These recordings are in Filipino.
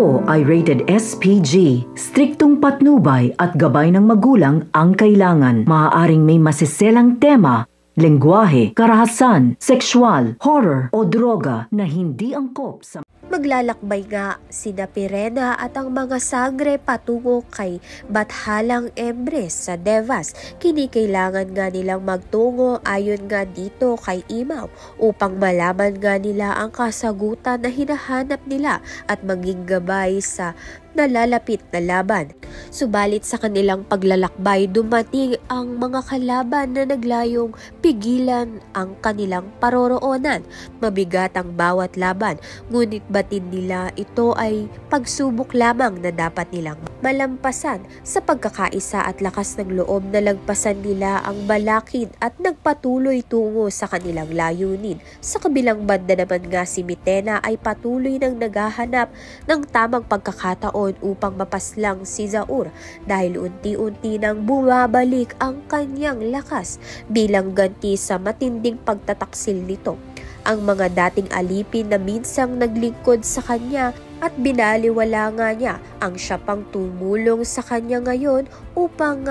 Ito ay rated SPG. Striktong patnubay at gabay ng magulang ang kailangan. Maaaring may masiselang tema, lengguwahe, karahasan, sexual, horror o droga na hindi angkop sa... Maglalakbay nga sina Pirena at ang mga Sagre patungo kay Bathalang Embres sa Devas. Kinikailangan nga nilang magtungo ayon nga dito kay Imaw upang malaman nga nila ang kasagutan na hinahanap nila at maging gabay sa nalalapit na laban. Subalit sa kanilang paglalakbay, dumating ang mga kalaban na naglayong pigilan ang kanilang paroroonan. Mabigat ang bawat laban, ngunit batid nila ito ay pagsubok lamang na dapat nilang malampasan. Sa pagkakaisa at lakas ng loob, nalagpasan nila ang balakid at nagpatuloy tungo sa kanilang layunin. Sa kabilang banda naman nga si Mitena ay patuloy nang naghahanap ng tamang pagkakataon upang mapaslang si Zaur dahil unti-unti nang bumabalik ang kanyang lakas bilang ganti sa matinding pagtataksil nito. Ang mga dating alipin na minsang naglingkod sa kanya at binaliwala nga niya ang siya pang tumulong sa kanya ngayon upang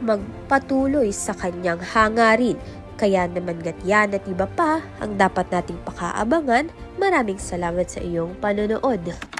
magpatuloy sa kanyang hangarin. Kaya naman yan at iba pa ang dapat nating pakaabangan. Maraming salamat sa iyong panonood.